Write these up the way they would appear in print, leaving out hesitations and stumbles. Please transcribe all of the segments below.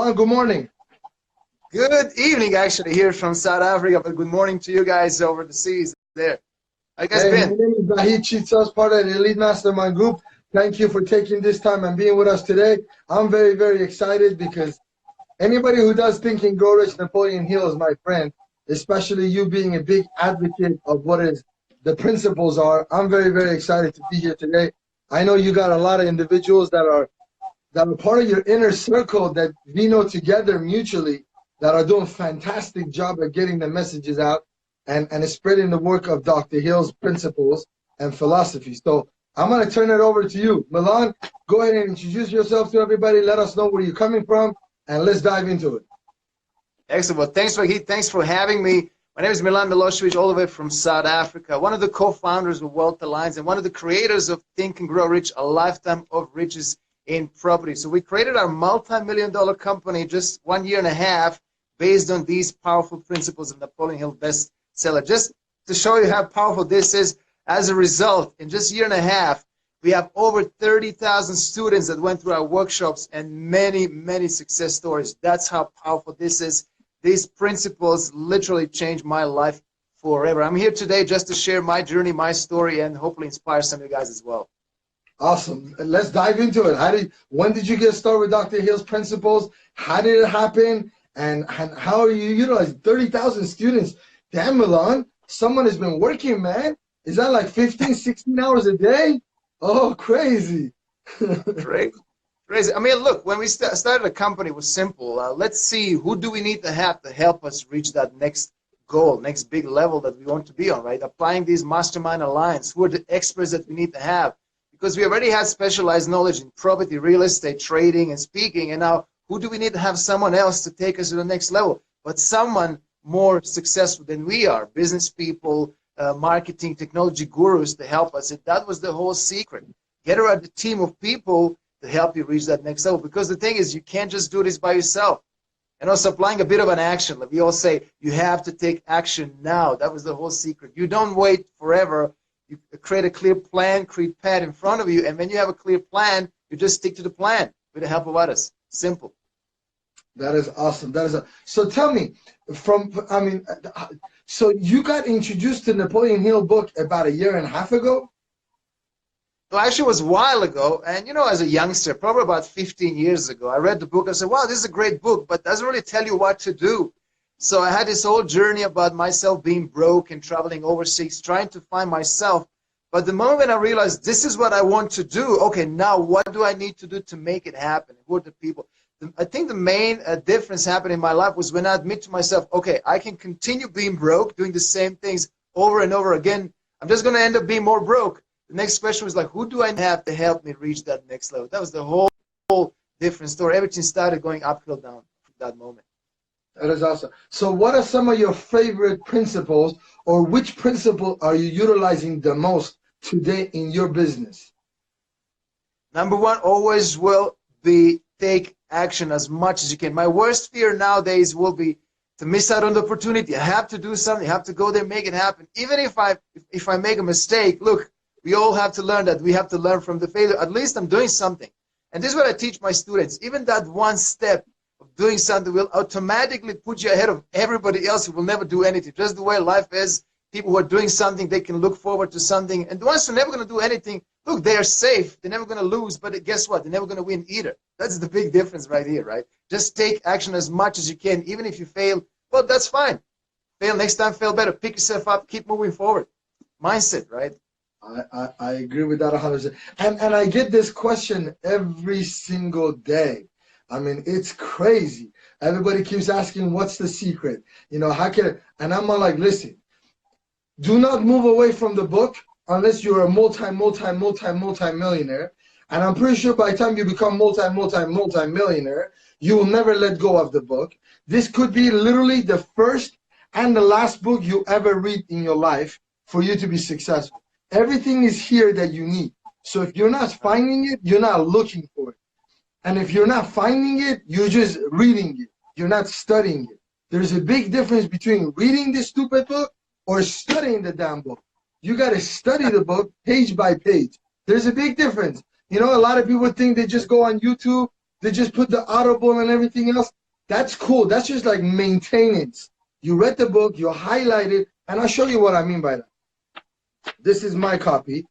Milan, good morning. Good evening, actually, here from South Africa, but good morning to you guys over the seas there. How you guys Hey, my been? name is Vahid Chitsaz, part of the Elite Mastermind group. Thank you for taking this time and being with us today. I'm very, very excited because anybody who does Think and Grow Rich, Napoleon Hill is my friend, especially you being a big advocate of what is the principles are. I'm very, very excited to be here today. I know you got a lot of individuals that are part of your inner circle that we know together mutually that are doing a fantastic job at getting the messages out and spreading the work of Dr. Hill's principles and philosophy. So I'm going to turn it over to you. Milan, go ahead and introduce yourself to everybody. Let us know where you're coming from, and let's dive into it. Excellent. Well, thanks, Vahid. Thanks for having me. My name is Milan Milosevic, all the way from South Africa, one of the co-founders of Wealth Alliance and one of the creators of Think and Grow Rich, a lifetime of riches in property. So we created our multi-million-dollar company just 1.5 years based on these powerful principles of Napoleon Hill bestseller. Just to show you how powerful this is, as a result, in just 1.5 years, we have over 30,000 students that went through our workshops and many, many success stories. That's how powerful this is. These principles literally changed my life forever. I'm here today just to share my journey, my story, and hopefully inspire some of you guys as well. Awesome. Let's dive into it. When did you get started with Dr. Hill's principles? How did it happen? And how are you utilizing 30,000 students? Damn, Milan, someone has been working, man. Is that like 15, 16 hours a day? Oh, crazy. Crazy. I mean, look, when we started a company, it was simple. Let's see, who do we need to have to help us reach that next goal, next big level that we want to be on, right? Applying these Mastermind Alliance, who are the experts that we need to have? Because we already had specialized knowledge in property, real estate, trading, and speaking, and now who do we need to have someone else to take us to the next level? But someone more successful than we are, business people, marketing, technology gurus to help us. And that was the whole secret. Get around a team of people to help you reach that next level. Because the thing is, you can't just do this by yourself. And also applying a bit of an action. Like we all say, you have to take action now. That was the whole secret. You don't wait forever. You create a clear plan, create path in front of you. And when you have a clear plan, you just stick to the plan with the help of others. Simple. That is awesome. So tell me, so you got introduced to Napoleon Hill book about 1.5 years ago? Well, actually, it was a while ago. And, you know, as a youngster, probably about 15 years ago, I read the book. I said, wow, this is a great book, but doesn't really tell you what to do. So I had this whole journey about myself being broke and traveling overseas, trying to find myself. But the moment I realized this is what I want to do, okay, now what do I need to do to make it happen? Who are the people? I think the main difference happened in my life was when I admit to myself, okay, I can continue being broke, doing the same things over and over again. I'm just going to end up being more broke. The next question was like, who do I have to help me reach that next level? That was the whole different story. Everything started going uphill down from that moment. That is awesome. So what are some of your favorite principles, or which principle are you utilizing the most today in your business? Number one always will be take action as much as you can. My worst fear nowadays will be to miss out on the opportunity. I have to do something. I have to go there, make it happen. Even if I make a mistake, look, we all have to learn that. We have to learn from the failure. At least I'm doing something. And this is what I teach my students. Even that one step of doing something will automatically put you ahead of everybody else who will never do anything. Just the way life is, people who are doing something, they can look forward to something. And the ones who are never going to do anything, look, they are safe. They're never going to lose, but guess what? They're never going to win either. That's the big difference right here, right? Just take action as much as you can. Even if you fail, well, that's fine. Fail next time, fail better. Pick yourself up, keep moving forward. Mindset, right? I agree with that 100%. And I get this question every single day. I mean, it's crazy. Everybody keeps asking, what's the secret? You know, how can, and I'm like, listen, do not move away from the book unless you're a multi-millionaire. And I'm pretty sure by the time you become multi-millionaire, you will never let go of the book. This could be literally the first and the last book you ever read in your life for you to be successful. Everything is here that you need. So if you're not finding it, you're not looking for it. And if you're not finding it, you're just reading it. You're not studying it. There's a big difference between reading this stupid book or studying the damn book. You got to study the book page by page. There's a big difference. You know, a lot of people think they just go on YouTube, they just put the Audible and everything else. That's cool. That's just like maintenance. You read the book, you highlight it, and I'll show you what I mean by that. This is my copy.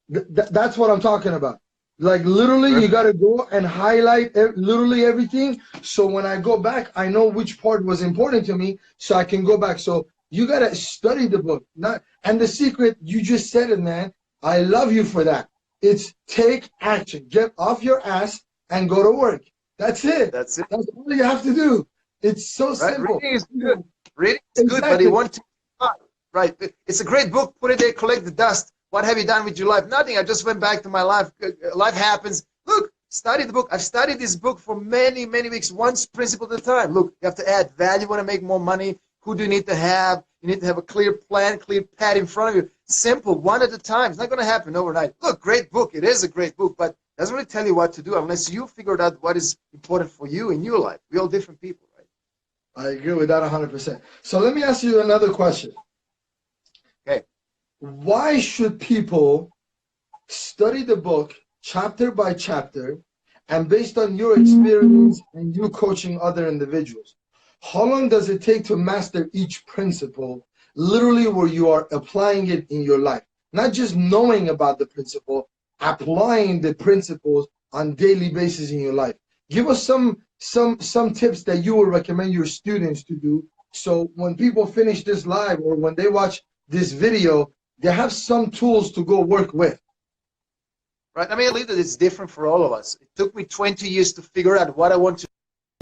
That's what I'm talking about. Like literally, you got to go and highlight literally everything. So when I go back, I know which part was important to me, so I can go back. So you got to study the book. And the secret, you just said it, man. I love you for that. It's take action. Get off your ass and go to work. That's it. That's it. That's all you have to do. It's so simple. Reading is good. Reading is good, but you want to. Right. It's a great book. Put it there, collect the dust. What have you done with your life? Nothing. I just went back to my life. Life happens. Look, study the book. I've studied this book for many, many weeks, one principle at a time. Look, you have to add value. You want to make more money. Who do you need to have? You need to have a clear plan, clear path in front of you. Simple, one at a time. It's not going to happen overnight. Look, great book. It is a great book, but it doesn't really tell you what to do unless you figured out what is important for you in your life. We're all different people, right? I agree with that 100%. So let me ask you another question. Okay. Why should people study the book chapter by chapter and based on your experience and you coaching other individuals? How long does it take to master each principle, literally where you are applying it in your life? Not just knowing about the principle, applying the principles on daily basis in your life. Give us some tips that you would recommend your students to do, so when people finish this live or when they watch this video, they have some tools to go work with. Right. I mean, I believe that it's different for all of us. It took me 20 years to figure out what I want to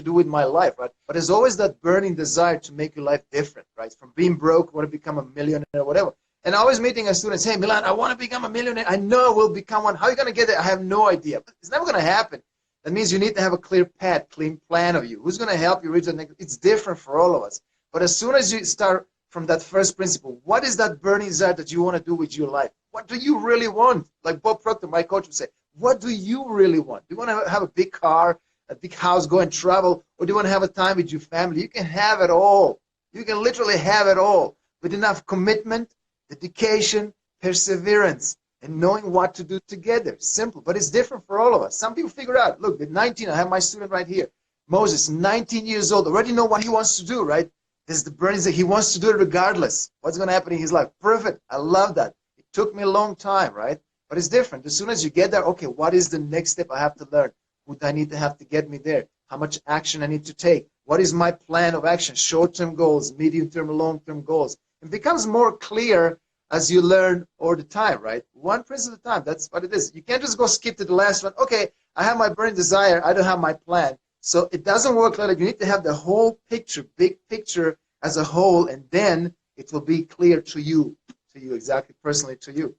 do with my life, right? But there's always that burning desire to make your life different, right? From being broke, want to become a millionaire, or whatever. And I was meeting a student, hey, Milan, I want to become a millionaire. I know I will become one. How are you going to get there? I have no idea. But it's never going to happen. That means you need to have a clear path, clean plan of you. Who's going to help you reach the next? It's different for all of us. But as soon as you start from that first principle, what is that burning desire that you want to do with your life? What do you really want? Like Bob Proctor, my coach, would say, what do you really want? Do you want to have a big car, a big house, go and travel, or do you want to have a time with your family? You can have it all. You can literally have it all with enough commitment, dedication, perseverance, and knowing what to do together. Simple, but it's different for all of us. Some people figure out, look, at 19, I have my student right here, Moses, 19 years old, already know what he wants to do, right? There's the burning that he wants to do it regardless. What's going to happen in his life? Perfect. I love that. It took me a long time, right? But it's different. As soon as you get there, okay, what is the next step I have to learn? Who do I need to have to get me there? How much action I need to take? What is my plan of action? Short-term goals, medium-term, long-term goals. It becomes more clear as you learn all the time, right? One principle at a time. That's what it is. You can't just go skip to the last one. Okay, I have my burning desire. I don't have my plan. So it doesn't work like that. You need to have the whole picture, big picture as a whole, and then it will be clear to you exactly personally to you.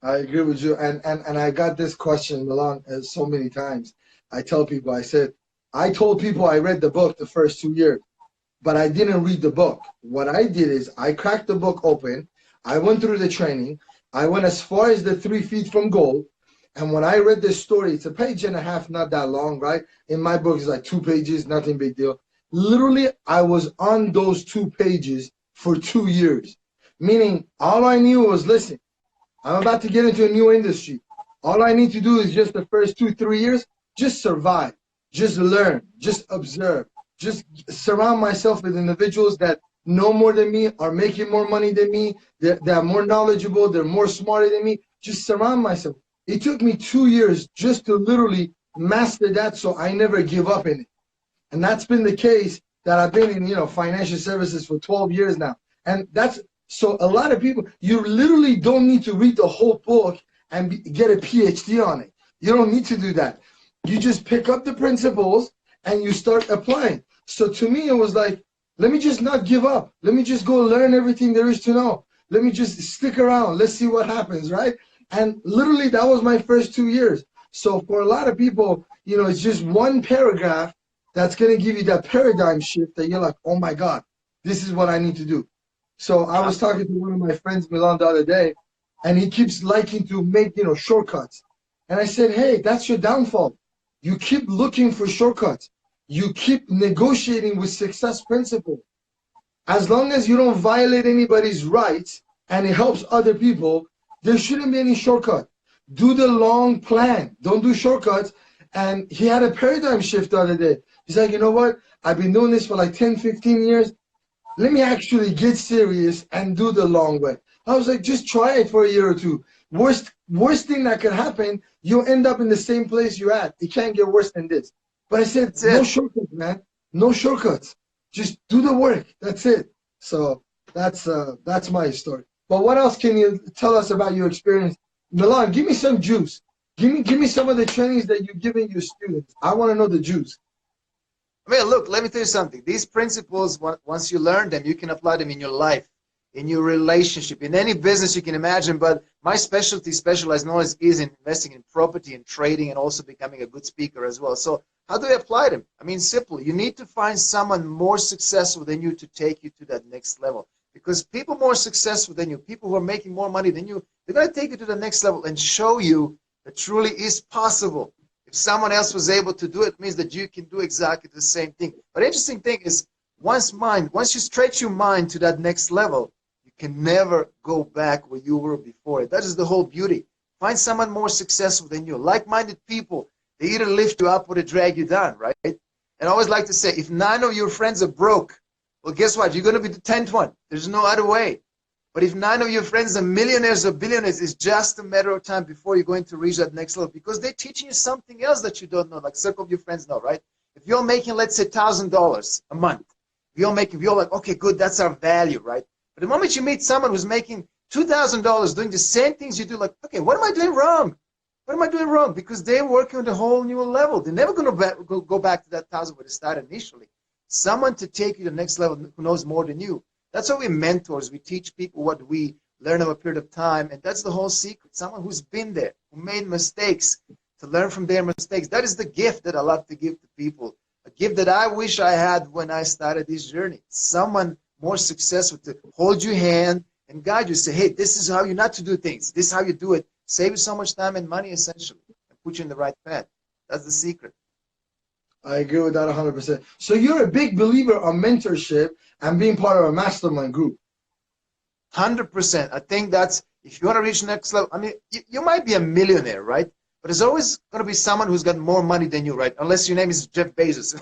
I agree with you. And I got this question, Milan, so many times. I tell people, I told people I read the book the first 2 years, but I didn't read the book. What I did is I cracked the book open. I went through the training. I went as far as the 3 feet from goal. And when I read this story, it's a page and a half, not that long, right? In my book, it's like 2 pages, nothing big deal. Literally, I was on those 2 pages for 2 years. Meaning, all I knew was, listen, I'm about to get into a new industry. All I need to do is just the first 2-3 years, just survive, just learn, just observe, just surround myself with individuals that know more than me, are making more money than me, they're more knowledgeable, they're more smarter than me. Just surround myself. It took me 2 years just to literally master that, so I never give up in it. And that's been the case that I've been in, financial services for 12 years now. And that's, so a lot of people, you literally don't need to read the whole book and get a PhD on it. You don't need to do that. You just pick up the principles and you start applying. So to me, it was like, let me just not give up. Let me just go learn everything there is to know. Let me just stick around. Let's see what happens, right? And literally, that was my first 2 years. So for a lot of people, it's just one paragraph that's going to give you that paradigm shift that you're like, oh my God, this is what I need to do. So I was talking to one of my friends, Milan, the other day, and he keeps liking to make, shortcuts. And I said, hey, that's your downfall. You keep looking for shortcuts. You keep negotiating with success principles. As long as you don't violate anybody's rights and it helps other people, there shouldn't be any shortcut. Do the long plan. Don't do shortcuts. And he had a paradigm shift the other day. He's like, you know what? I've been doing this for like 10, 15 years. Let me actually get serious and do the long way. I was like, just try it for a year or two. Worst thing that could happen, you'll end up in the same place you're at. It can't get worse than this. But I said, no shortcuts, man. No shortcuts. Just do the work. That's it. So that's my story. But what else can you tell us about your experience? Milan, give me some juice. Give me some of the trainings that you're giving your students. I want to know the juice. I mean, look, let me tell you something. These principles, once you learn them, you can apply them in your life, in your relationship, in any business you can imagine. But my specialized knowledge is in investing in property and trading and also becoming a good speaker as well. So how do I apply them? I mean, simple. You need to find someone more successful than you to take you to that next level. Because people more successful than you, people who are making more money than you, they're going to take you to the next level and show you that truly is possible. If someone else was able to do it, it means that you can do exactly the same thing. But the interesting thing is, once you stretch your mind to that next level, you can never go back where you were before it. That is the whole beauty. Find someone more successful than you. Like-minded people, they either lift you up or they drag you down, right? And I always like to say, if 9 of your friends are broke, well, guess what? You're going to be the 10th one. There's no other way. But if 9 of your friends are millionaires or billionaires, it's just a matter of time before you're going to reach that next level, because they're teaching you something else that you don't know, like circle of your friends know, right? If you're making, let's say, $1,000 a month, we're like, okay, good, that's our value, right? But the moment you meet someone who's making $2,000 doing the same things you do, like, okay, what am I doing wrong? What am I doing wrong? Because they're working on a whole new level. They're never going to go back to that 1,000 where they started initially. Someone to take you to the next level who knows more than you. That's why we're mentors. We teach people what we learn over a period of time, and that's the whole secret. Someone who's been there, who made mistakes, to learn from their mistakes. That is the gift that I love to give to people, a gift that I wish I had when I started this journey. Someone more successful to hold your hand and guide you, say, hey, this is how you not to do things. This is how you do it. Save you so much time and money, essentially, and put you in the right path. That's the secret. I agree with that 100%. So you're a big believer on mentorship and being part of a mastermind group. 100%. I think that's, if you want to reach the next level, I mean, you might be a millionaire, right? But there's always going to be someone who's got more money than you, right? Unless your name is Jeff Bezos.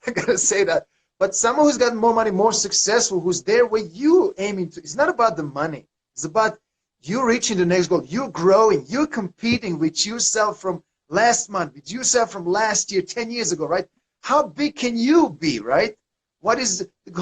I got to say that. But someone who's got more money, more successful, who's there where you aiming to. It's not about the money. It's about you reaching the next goal. You're growing. You're competing with yourself from last month, with yourself from last year, 10 years ago, right? How big can you be, right? What is the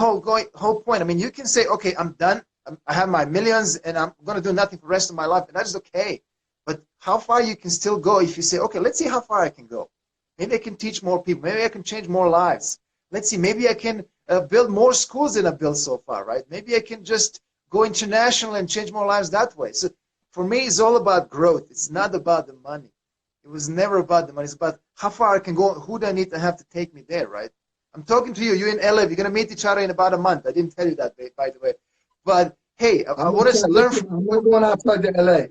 whole point? I mean, you can say, okay, I'm done. I have my millions and I'm going to do nothing for the rest of my life. And that is okay. But how far you can still go if you say, okay, let's see how far I can go. Maybe I can teach more people. Maybe I can change more lives. Let's see, maybe I can build more schools than I've built so far, right? Maybe I can just go international and change more lives that way. So for me, it's all about growth. It's not about the money. It was never about the money. It's about how far I can go, who do I need to have to take me there, right? I'm talking to you. You're in LA. We're going to meet each other in about a month. I didn't tell you that, by the way. But, hey, I want to learn from... I'm not going outside the LA.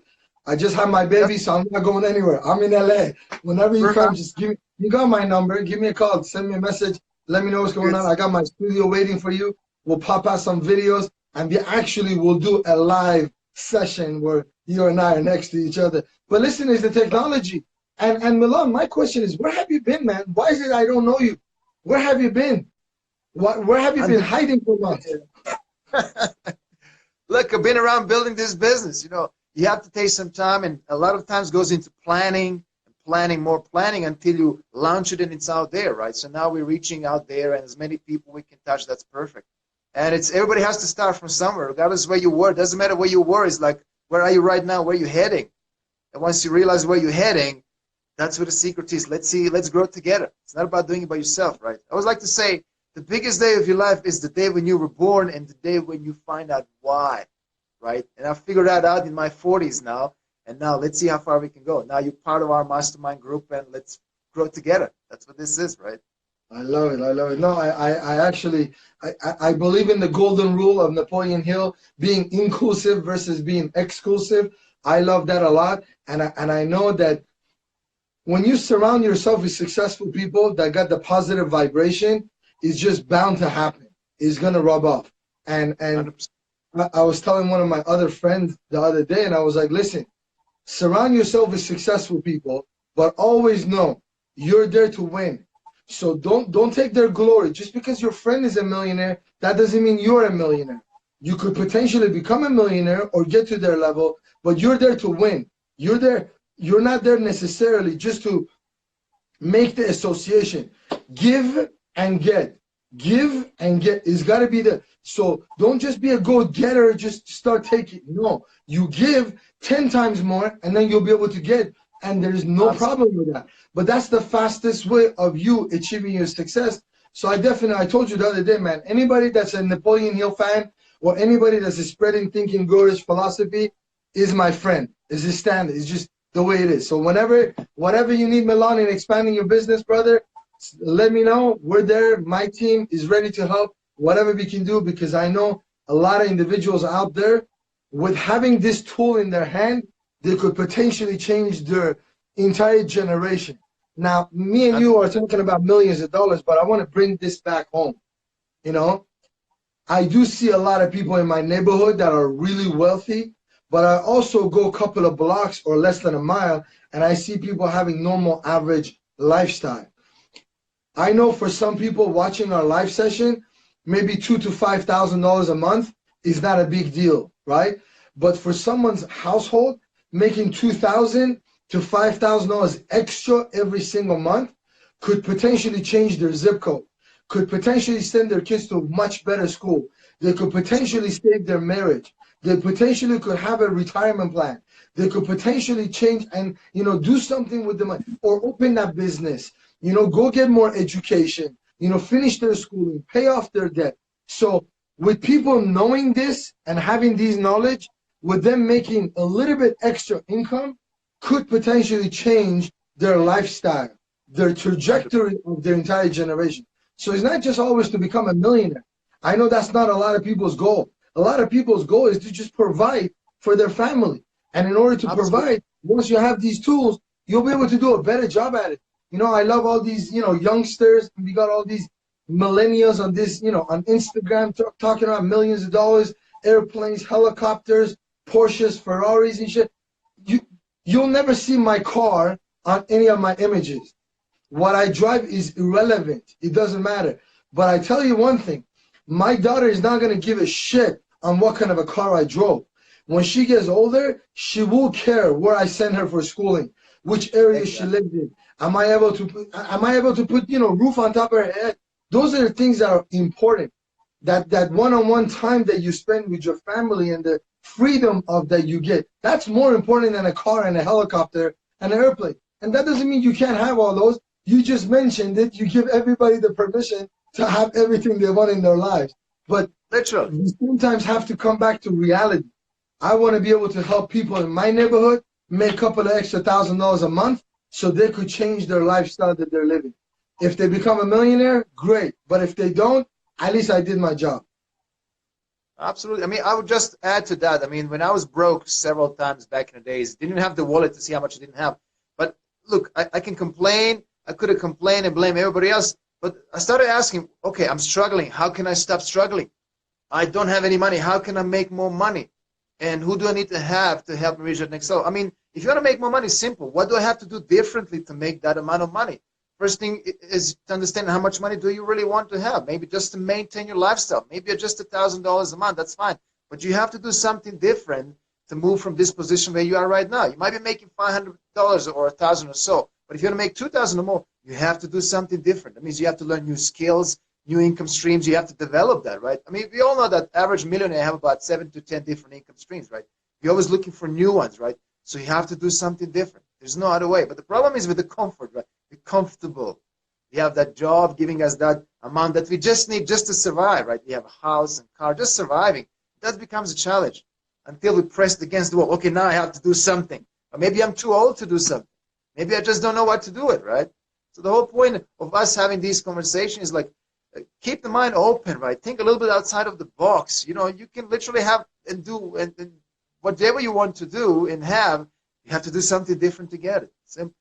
I just had my baby, so I'm not going anywhere. I'm in LA. Whenever you come, just give me... You got my number. Give me a call. Send me a message. Let me know what's going on. I got my studio waiting for you. We'll pop out some videos. And we actually will do a live session where you and I are next to each other. But listen, it's the technology. And Milan, my question is, where have you been, man? Why is it I don't know you? Where have you been? Where have you been hiding from us? Look, I've been around building this business. You know, you have to take some time, and a lot of times goes into planning, more planning until you launch it and it's out there, right? So now we're reaching out there, and as many people we can touch, that's perfect. And it's everybody has to start from somewhere, regardless of where you were. It doesn't matter where you were. It's like, where are you right now? Where are you heading? And once you realize where you're heading, that's where the secret is. Let's grow together. It's not about doing it by yourself, right? I always like to say the biggest day of your life is the day when you were born and the day when you find out why, right? And I figured that out in my 40s now. And now let's see how far we can go. Now you're part of our mastermind group, and let's grow together. That's what this is, right? I love it. I love it. No, I actually believe in the golden rule of Napoleon Hill, being inclusive versus being exclusive. I love that a lot. And I know that when you surround yourself with successful people that got the positive vibration, it's just bound to happen. It's going to rub off. And I was telling one of my other friends the other day, and I was like, listen, surround yourself with successful people, but always know You're there to win. So don't take their glory. Just because your friend is a millionaire, that doesn't mean you're a millionaire. You could potentially become a millionaire or get to their level, but you're there to win. You're not there necessarily just to make the association. Give and get. Give and get. It's got to be the. So don't just be a go-getter, just start taking. No, you give 10 times more and then you'll be able to get. And there's no problem with that. But that's the fastest way of you achieving your success. So I told you the other day, man, anybody that's a Napoleon Hill fan or anybody that's spreading Thinkandgrowrich philosophy is my friend. Is his standard. It's just the way it is. So whatever you need, Milan, in expanding your business, brother, let me know. We're there. My team is ready to help whatever we can do, because I know a lot of individuals out there with having this tool in their hand, they could potentially change their entire generation. Now, me and you are talking about millions of dollars, but I want to bring this back home. You know, I do see a lot of people in my neighborhood that are really wealthy, but I also go a couple of blocks or less than a mile, and I see people having normal, average lifestyle. I know for some people watching our live session, maybe $2,000 to $5,000 a month is not a big deal, right? But for someone's household, making $2,000 to $5,000 extra every single month could potentially change their zip code, could potentially send their kids to a much better school. They could potentially save their marriage. They potentially could have a retirement plan. They could potentially change and, you know, do something with the money or open that business, you know, go get more education, you know, finish their schooling, pay off their debt. So with people knowing this and having these knowledge, with them making a little bit extra income, could potentially change their lifestyle, their trajectory of their entire generation. So it's not just always to become a millionaire. I know that's not a lot of people's goal. A lot of people's goal is to just provide for their family. And in order to provide, once you have these tools, you'll be able to do a better job at it. You know, I love all these, you know, youngsters. We got all these millennials on this, you know, on Instagram talking about millions of dollars, airplanes, helicopters, Porsches, Ferraris and shit. You'll never see my car on any of my images. What I drive is irrelevant. It doesn't matter. But I tell you one thing, my daughter is not going to give a shit on what kind of a car I drove. When she gets older, she will care where I send her for schooling, which area she lived in. Am I able to put, you know, roof on top of her head? Those are the things that are important. That one-on-one time that you spend with your family and the freedom of that you get, that's more important than a car and a helicopter and an airplane. And that doesn't mean you can't have all those. You just mentioned it. You give everybody the permission to have everything they want in their lives. But literally, you sometimes have to come back to reality. I want to be able to help people in my neighborhood make a couple of extra $1,000 a month so they could change their lifestyle that they're living. If they become a millionaire, great. But if they don't, at least I did my job. Absolutely. I mean, I would just add to that. I mean, when I was broke several times back in the days, didn't even have the wallet to see how much I didn't have. But look, I can complain. I could have complained and blame everybody else. But I started asking, okay, I'm struggling. How can I stop struggling? I don't have any money. How can I make more money? And who do I need to have to help me reach that next level? I mean, if you want to make more money, simple. What do I have to do differently to make that amount of money? First thing is to understand how much money do you really want to have. Maybe just to maintain your lifestyle. Maybe just $1,000 a month. That's fine. But you have to do something different to move from this position where you are right now. You might be making $500 or $1,000 or so. But if you want to make $2,000 or more, you have to do something different. That means you have to learn new skills, new income streams. You have to develop that, right? I mean, we all know that average millionaire have about 7 to 10 different income streams, right? You're always looking for new ones, right? So you have to do something different. There's no other way. But the problem is with the comfort, right? We're comfortable. We have that job giving us that amount that we just need just to survive, right? We have a house and car, just surviving. That becomes a challenge until we pressed against the wall. Okay, now I have to do something. Or maybe I'm too old to do something. Maybe I just don't know what to do it, right? So the whole point of us having these conversations is like, keep the mind open, right? Think a little bit outside of the box. You know, you can literally have and do and whatever you want to do and have, you have to do something different to get it. Simple.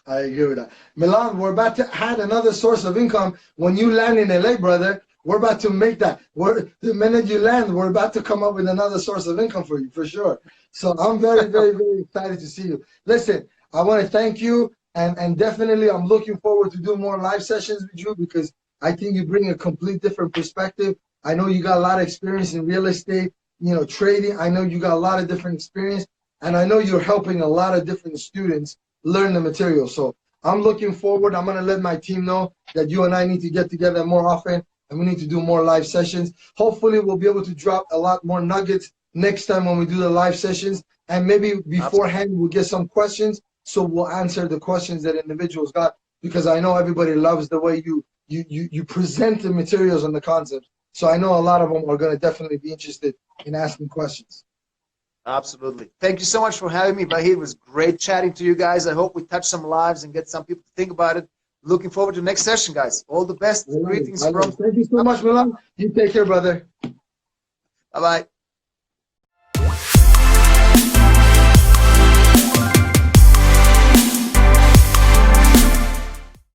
I agree with that. Milan, we're about to add another source of income. When you land in LA, brother, we're about to make that. The minute you land, we're about to come up with another source of income for you, for sure. So I'm very, very, very excited to see you. Listen, I want to thank you. And definitely I'm looking forward to doing more live sessions with you because I think you bring a complete different perspective. I know you got a lot of experience in real estate, you know, trading. I know you got a lot of different experience, and I know you're helping a lot of different students learn the material. So I'm looking forward. I'm going to let my team know that you and I need to get together more often, and we need to do more live sessions. Hopefully we'll be able to drop a lot more nuggets next time when we do the live sessions, and maybe beforehand we'll get some questions, so we'll answer the questions that individuals got, because I know everybody loves the way you present the materials and the concepts. So I know a lot of them are going to definitely be interested in asking questions. Absolutely. Thank you so much for having me, Vahid. It was great chatting to you guys. I hope we touch some lives and get some people to think about it. Looking forward to the next session, guys. All the best. Greetings from. Thank you so much, Milan. You take care, brother. Bye-bye.